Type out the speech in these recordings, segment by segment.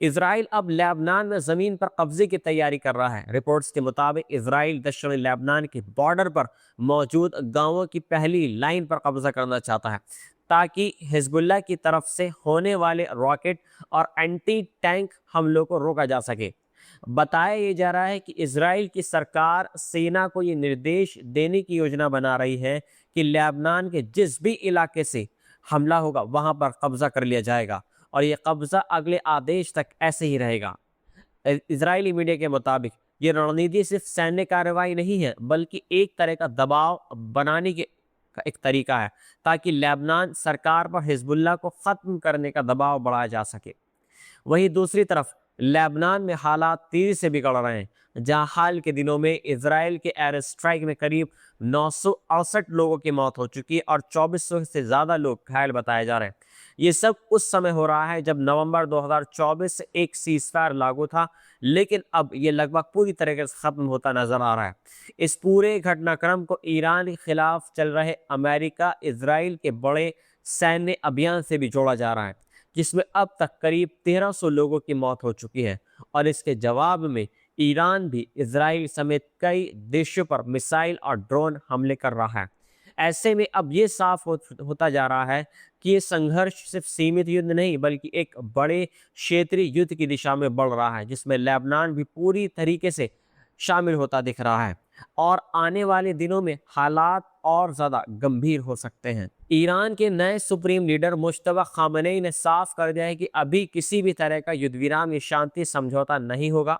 Israel अब Lebanon में जमीन पर कब्जे की तैयारी कर रहा है। रिपोर्ट्स के मुताबिक इसराइल दक्षिणी लेबनान के बॉर्डर पर मौजूद गांवों की पहली लाइन पर कब्जा करना चाहता है, ताकि हिजबुल्लाह की तरफ से होने वाले रॉकेट और एंटी टैंक हमलों को रोका जा सके। बताया यह जा रहा है कि इसराइल की सरकार सेना को ये निर्देश देने की योजना बना रही है कि लेबनान के जिस भी इलाके से हमला होगा वहां पर कब्जा कर लिया जाएगा, और ये कब्जा अगले आदेश तक ऐसे ही रहेगा। इजरायली मीडिया के मुताबिक ये रणनीति सिर्फ सैन्य कार्रवाई नहीं है, बल्कि एक तरह का दबाव बनाने के का एक तरीका है, ताकि लेबनान सरकार पर हिजबुल्लाह को खत्म करने का दबाव बढ़ाया जा सके। वहीं दूसरी तरफ लेबनान में हालात तेजी से बिगड़ रहे हैं, जहां हाल के दिनों में इसराइल के एयर स्ट्राइक में करीब 968 लोगों की मौत हो चुकी है और 2400 से ज्यादा लोग घायल बताए जा रहे हैं। ये सब उस समय हो रहा है जब नवंबर 2024 से एक सीजफायर लागू था, लेकिन अब ये लगभग पूरी तरीके से खत्म होता नजर आ रहा है। इस पूरे घटनाक्रम को ईरान के खिलाफ चल रहे अमेरिका इसराइल के बड़े सैन्य अभियान से भी जोड़ा जा रहा है, जिसमें अब तक करीब 1300 लोगों की मौत हो चुकी है, और इसके जवाब में ईरान भी इसराइल समेत कई देशों पर मिसाइल और ड्रोन हमले कर रहा है। ऐसे में अब ये साफ होता जा रहा है कि ये संघर्ष सिर्फ सीमित युद्ध नहीं, बल्कि एक बड़े क्षेत्रीय युद्ध की दिशा में बढ़ रहा है, जिसमें लेबनान भी पूरी तरीके से शामिल होता दिख रहा है, और आने वाले दिनों में हालात और ज्यादा गंभीर हो सकते हैं। ईरान के नए सुप्रीम लीडर मुश्तबा खामनेई ने साफ कर दिया है कि अभी किसी भी तरह का युद्ध विराम या शांति समझौता नहीं होगा।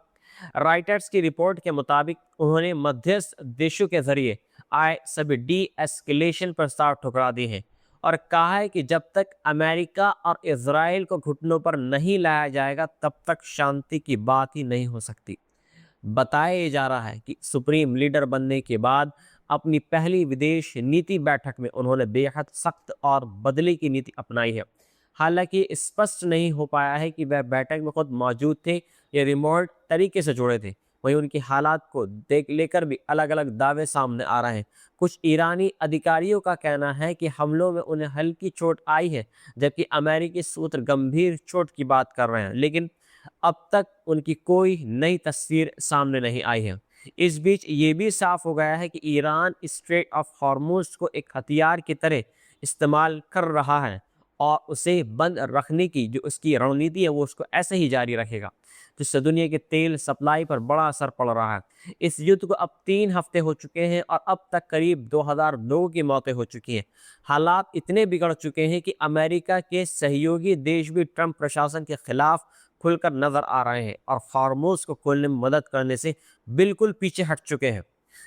राइटर्स की रिपोर्ट के मुताबिक उन्होंने मध्यस्थ देशों के जरिए आए सभी डी एस्केलेशन प्रस्ताव ठुकरा दिए हैं, और कहा है कि जब तक अमेरिका और इसराइल को घुटनों पर नहीं लाया जाएगा, तब तक शांति की बात ही नहीं हो सकती। बताया जा रहा है कि सुप्रीम लीडर बनने के बाद अपनी पहली विदेश नीति बैठक में उन्होंने बेहद सख्त और बदले की नीति अपनाई है। हालांकि स्पष्ट नहीं हो पाया है कि वह बैठक में खुद मौजूद थे या रिमोट तरीके से जुड़े थे। वहीं उनकी हालात को देख लेकर भी अलग अलग दावे सामने आ रहे हैं। कुछ ईरानी अधिकारियों का कहना है कि हमलों में उन्हें हल्की चोट आई है, जबकि अमेरिकी सूत्र गंभीर चोट की बात कर रहे हैं, लेकिन अब तक उनकी कोई नई तस्वीर सामने नहीं आई है। इस बीच ये भी साफ हो गया है कि ईरान स्ट्रेट ऑफ हॉर्मुज को एक हथियार की तरह इस्तेमाल कर रहा है, और उसे बंद रखने की जो उसकी रणनीति है वो उसको ऐसे ही जारी रखेगा, जिससे दुनिया के तेल सप्लाई पर बड़ा असर पड़ रहा है। इस युद्ध को अब 3 हफ्ते हो चुके हैं और अब तक करीब 2000 लोगों की मौतें हो चुकी हैं। हालात इतने बिगड़ चुके हैं कि अमेरिका के सहयोगी देश भी ट्रंप प्रशासन के खिलाफ खुलकर नजर आ रहे हैं और फार्मोस को खोलने में मदद करने से बिल्कुल पीछे हट चुके हैं,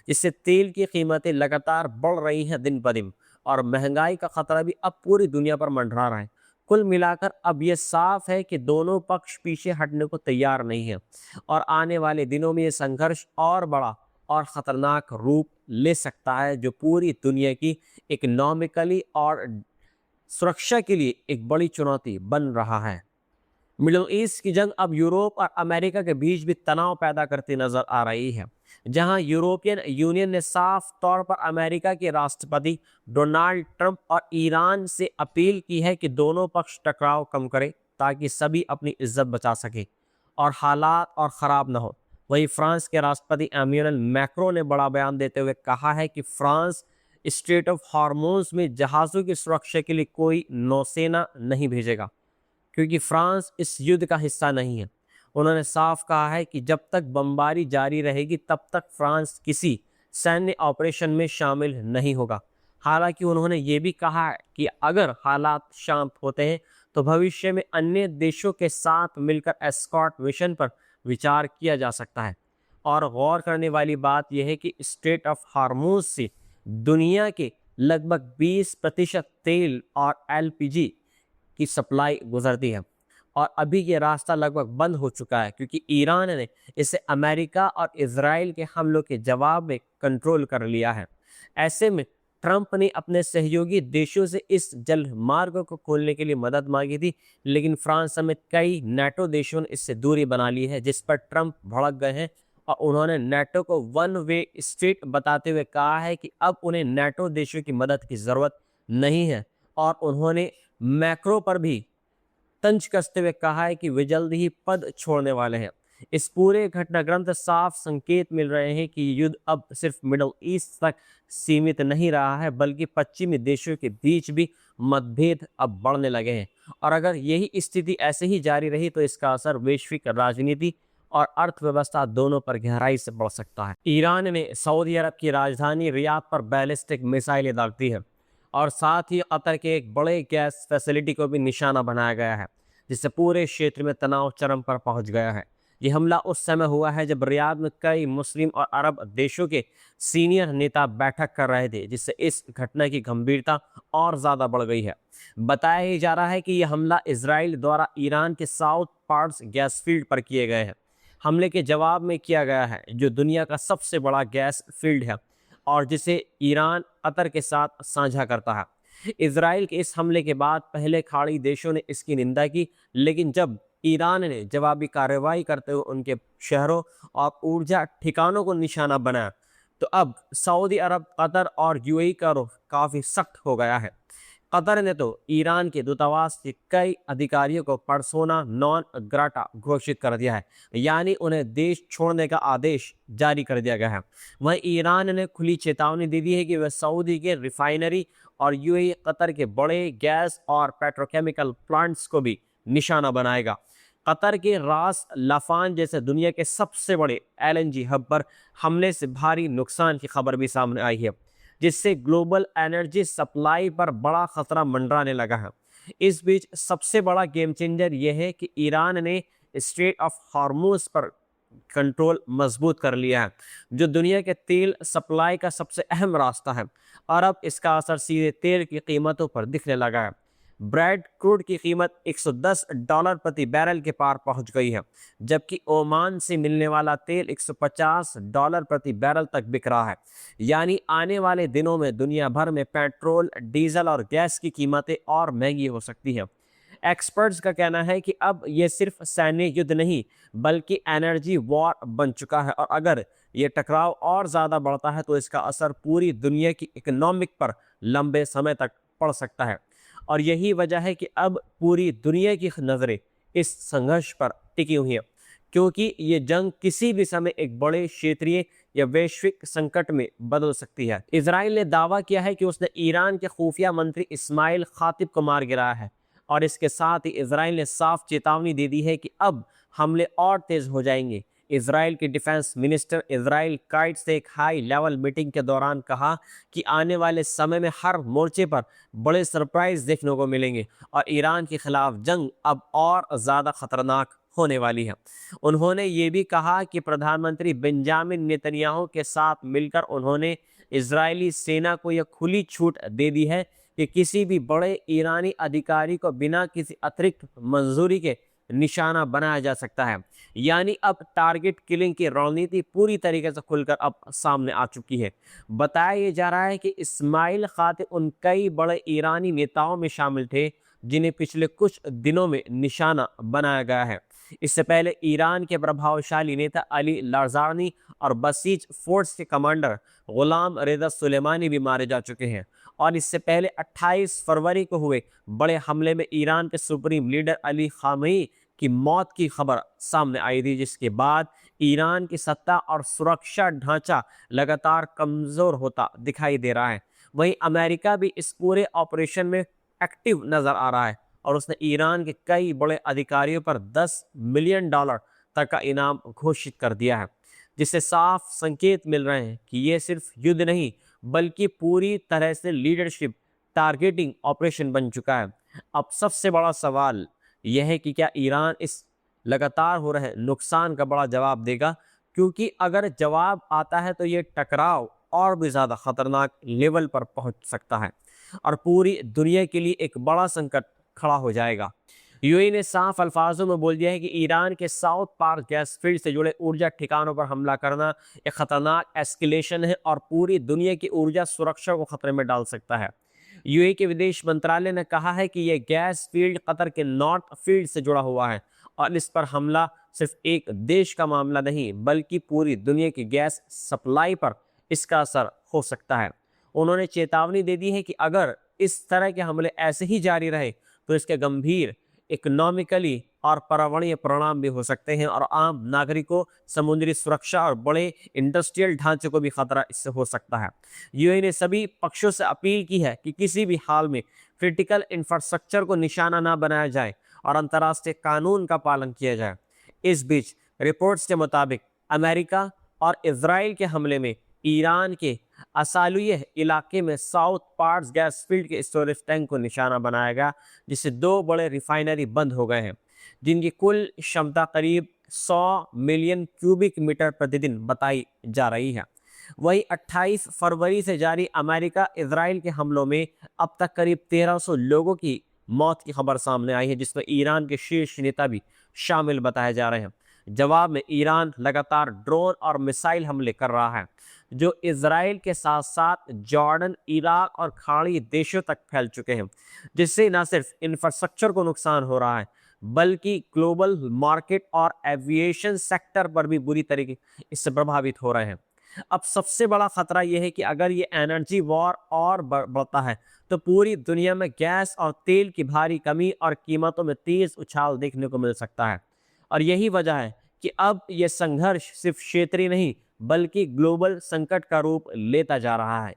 जिससे तेल की कीमतें लगातार बढ़ रही हैं दिन ब दिन, और महंगाई का खतरा भी अब पूरी दुनिया पर मंडरा रहा है। कुल मिलाकर अब यह साफ है कि दोनों पक्ष पीछे हटने को तैयार नहीं है, और आने वाले दिनों में यह संघर्ष और बड़ा और खतरनाक रूप ले सकता है, जो पूरी दुनिया की इकोनॉमिकली और सुरक्षा के लिए एक बड़ी चुनौती बन रहा है। मिडिल ईस्ट की जंग अब यूरोप और अमेरिका के बीच भी तनाव पैदा करती नजर आ रही है, जहां यूरोपियन यूनियन ने साफ तौर पर अमेरिका के राष्ट्रपति डोनाल्ड ट्रंप और ईरान से अपील की है कि दोनों पक्ष टकराव कम करें, ताकि सभी अपनी इज्जत बचा सके और हालात और ख़राब न हो। वहीं फ्रांस के राष्ट्रपति एम्यूनल मैक्रो ने बड़ा बयान देते हुए कहा है कि फ्रांस स्ट्रेट ऑफ हॉर्मोज में जहाज़ों की सुरक्षा के लिए कोई नौसेना नहीं भेजेगा, क्योंकि फ्रांस इस युद्ध का हिस्सा नहीं है। उन्होंने साफ कहा है कि जब तक बमबारी जारी रहेगी तब तक फ्रांस किसी सैन्य ऑपरेशन में शामिल नहीं होगा। हालांकि उन्होंने ये भी कहा है कि अगर हालात शांत होते हैं तो भविष्य में अन्य देशों के साथ मिलकर एस्कॉर्ट मिशन पर विचार किया जा सकता है। और गौर करने वाली बात यह है कि स्ट्रेट ऑफ हार्मूज से दुनिया के लगभग 20% तेल और एलपीजी की सप्लाई गुजरती है, और अभी ये रास्ता लगभग बंद हो चुका है, क्योंकि ईरान ने इसे अमेरिका और इसराइल के हमलों के जवाब में कंट्रोल कर लिया है। ऐसे में ट्रंप ने अपने सहयोगी देशों से इस जल मार्ग को खोलने के लिए मदद मांगी थी, लेकिन फ्रांस समेत कई नेटो देशों ने इससे दूरी बना ली है, जिस पर ट्रंप भड़क गए हैं, और उन्होंने नेटो को वन वे स्ट्रीट बताते हुए कहा है कि अब उन्हें नेटो देशों की मदद की ज़रूरत नहीं है। और उन्होंने मैक्रो पर भी तंज कसते हुए कहा है कि वे जल्द ही पद छोड़ने वाले हैं। इस पूरे घटनाक्रम से साफ संकेत मिल रहे हैं कि युद्ध अब सिर्फ मिडल ईस्ट तक सीमित नहीं रहा है, बल्कि पश्चिमी देशों के बीच भी मतभेद अब बढ़ने लगे हैं। और अगर यही स्थिति ऐसे ही जारी रही तो इसका असर वैश्विक राजनीति और अर्थव्यवस्था दोनों पर गहराई से पड़ सकता है। ईरान ने सऊदी अरब की राजधानी रियाद पर बैलिस्टिक मिसाइलें दाग दी है और साथ ही कतर के एक बड़े गैस फैसिलिटी को भी निशाना बनाया गया है, जिससे पूरे क्षेत्र में तनाव चरम पर पहुंच गया है। ये हमला उस समय हुआ है जब रियाद में कई मुस्लिम और अरब देशों के सीनियर नेता बैठक कर रहे थे, जिससे इस घटना की गंभीरता और ज़्यादा बढ़ गई है। बताया ही जा रहा है कि यह हमला इसराइल द्वारा ईरान के साउथ पार्ट्स गैस फील्ड पर किए गए हैं। हमले के जवाब में किया गया है, जो दुनिया का सबसे बड़ा गैस फील्ड है और जिसे ईरान कतर के साथ साझा करता है। इसराइल के इस हमले के बाद पहले खाड़ी देशों ने इसकी निंदा की, लेकिन जब ईरान ने जवाबी कार्रवाई करते हुए उनके शहरों और ऊर्जा ठिकानों को निशाना बनाया, तो अब सऊदी अरब, कतर और यूएई का रुख काफ़ी सख्त हो गया है। कतर ने तो ईरान के दूतावास के कई अधिकारियों को पर्सोना नॉन ग्राटा घोषित कर दिया है, यानी उन्हें देश छोड़ने का आदेश जारी कर दिया गया है। वहीं ईरान ने खुली चेतावनी दे दी है कि वह सऊदी के रिफाइनरी और यूएई कतर के बड़े गैस और पेट्रोकेमिकल प्लांट्स को भी निशाना बनाएगा। कतर के रास लाफान जैसे दुनिया के सबसे बड़े एलएनजी हब पर हमले से भारी नुकसान की खबर भी सामने आई है, जिससे ग्लोबल एनर्जी सप्लाई पर बड़ा खतरा मंडराने लगा है। इस बीच सबसे बड़ा गेम चेंजर यह है कि ईरान ने स्ट्रेट ऑफ हार्मोज पर कंट्रोल मजबूत कर लिया है, जो दुनिया के तेल सप्लाई का सबसे अहम रास्ता है, और अब इसका असर सीधे तेल की कीमतों पर दिखने लगा है। ब्रेड क्रूड की कीमत $110 प्रति बैरल के पार पहुंच गई है, जबकि ओमान से मिलने वाला तेल $150 प्रति बैरल तक बिक रहा है। यानी आने वाले दिनों में दुनिया भर में पेट्रोल, डीजल और गैस की कीमतें और महंगी हो सकती हैं। एक्सपर्ट्स का कहना है कि अब यह सिर्फ सैन्य युद्ध नहीं, बल्कि एनर्जी वॉर बन चुका है, और अगर ये टकराव और ज़्यादा बढ़ता है तो इसका असर पूरी दुनिया की इकोनॉमिक पर लंबे समय तक पड़ सकता है। और यही वजह है कि अब पूरी दुनिया की नज़रें इस संघर्ष पर टिकी हुई हैं, क्योंकि ये जंग किसी भी समय एक बड़े क्षेत्रीय या वैश्विक संकट में बदल सकती है। इजराइल ने दावा किया है कि उसने ईरान के खुफिया मंत्री इस्माइल खातिब को मार गिराया है, और इसके साथ ही इजराइल ने साफ चेतावनी दे दी है कि अब हमले और तेज हो जाएंगे। इजराइल के डिफेंस मिनिस्टर इजराइल काइट्स ने एक हाई लेवल मीटिंग के दौरान कहा कि आने वाले समय में हर मोर्चे पर बड़े सरप्राइज देखने को मिलेंगे और ईरान के खिलाफ जंग अब और ज़्यादा खतरनाक होने वाली है। उन्होंने ये भी कहा कि प्रधानमंत्री बेंजामिन नेतन्याहू के साथ मिलकर उन्होंने इजरायली सेना को यह खुली छूट दे दी है कि किसी भी बड़े ईरानी अधिकारी को बिना किसी अतिरिक्त मंजूरी के निशाना बनाया जा सकता है। यानी अब टारगेट किलिंग की रणनीति पूरी तरीके से खुलकर अब सामने आ चुकी है। बताया जा रहा है कि इस्माइल खातिब उन कई बड़े ईरानी नेताओं में शामिल थे जिन्हें पिछले कुछ दिनों में निशाना बनाया गया है। इससे पहले ईरान के प्रभावशाली नेता अली लारजानी और बसीज फोर्स के कमांडर गुलाम रेजा सुलेमानी भी मारे जा चुके हैं, और इससे पहले 28 फरवरी को हुए बड़े हमले में ईरान के सुप्रीम लीडर अली खामेनी की मौत की खबर सामने आई थी, जिसके बाद ईरान की सत्ता और सुरक्षा ढांचा लगातार कमजोर होता दिखाई दे रहा है। वहीं अमेरिका भी इस पूरे ऑपरेशन में एक्टिव नजर आ रहा है और उसने ईरान के कई बड़े अधिकारियों पर $10 मिलियन तक का इनाम घोषित कर दिया है, जिससे साफ संकेत मिल रहे हैं कि ये सिर्फ युद्ध नहीं बल्कि पूरी तरह से लीडरशिप टारगेटिंग ऑपरेशन बन चुका है। अब सबसे बड़ा सवाल यह है कि क्या ईरान इस लगातार हो रहे नुकसान का बड़ा जवाब देगा, क्योंकि अगर जवाब आता है तो ये टकराव और भी ज़्यादा खतरनाक लेवल पर पहुंच सकता है और पूरी दुनिया के लिए एक बड़ा संकट खड़ा हो जाएगा। यूएई ने साफ अल्फाजों में बोल दिया है कि ईरान के साउथ पार्क गैस फील्ड से जुड़े ऊर्जा ठिकानों पर हमला करना एक खतरनाक एस्केलेशन है और पूरी दुनिया की ऊर्जा सुरक्षा को खतरे में डाल सकता है। यूएई के विदेश मंत्रालय ने कहा है कि यह गैस फील्ड कतर के नॉर्थ फील्ड से जुड़ा हुआ है और इस पर हमला सिर्फ एक देश का मामला नहीं बल्कि पूरी दुनिया की गैस सप्लाई पर इसका असर हो सकता है। उन्होंने चेतावनी दे दी है कि अगर इस तरह के हमले ऐसे ही जारी रहे तो इसके गंभीर इकोनॉमिकली और पर्यावरणीय परिणाम भी हो सकते हैं और आम नागरिकों, समुद्री सुरक्षा और बड़े इंडस्ट्रियल ढांचे को भी खतरा इससे हो सकता है। यूएई ने सभी पक्षों से अपील की है कि किसी भी हाल में क्रिटिकल इंफ्रास्ट्रक्चर को निशाना ना बनाया जाए और अंतर्राष्ट्रीय कानून का पालन किया जाए। इस बीच रिपोर्ट्स के मुताबिक अमेरिका और इजराइल के हमले में ईरान के असालुयह इलाके में साउथ पार्ट्स गैस फील्ड के स्टोरेज टैंक को निशाना बनाया गया, जिससे 2 बड़े रिफाइनरी बंद हो गए हैं, जिनकी कुल क्षमता करीब 100 मिलियन क्यूबिक मीटर प्रतिदिन बताई जा रही है। वहीं 28 फरवरी से जारी अमेरिका इजराइल के हमलों में अब तक करीब 1300 लोगों की मौत की खबर सामने आई है, जिसमें ईरान के शीर्ष नेता भी शामिल बताए जा रहे हैं। जवाब में ईरान लगातार ड्रोन और मिसाइल हमले कर रहा है, जो इजराइल के साथ साथ जॉर्डन, इराक और खाड़ी देशों तक फैल चुके हैं, जिससे न सिर्फ इंफ्रास्ट्रक्चर को नुकसान हो रहा है, बल्कि ग्लोबल मार्केट और एविएशन सेक्टर पर भी बुरी तरीके इससे प्रभावित हो रहे हैं। अब सबसे बड़ा खतरा यह है कि अगर ये एनर्जी वॉर और बढ़ता है तो पूरी दुनिया में गैस और तेल की भारी कमी और कीमतों में तेज उछाल देखने को मिल सकता है। और यही वजह है कि अब यह संघर्ष सिर्फ क्षेत्रीय नहीं बल्कि ग्लोबल संकट का रूप लेता जा रहा है।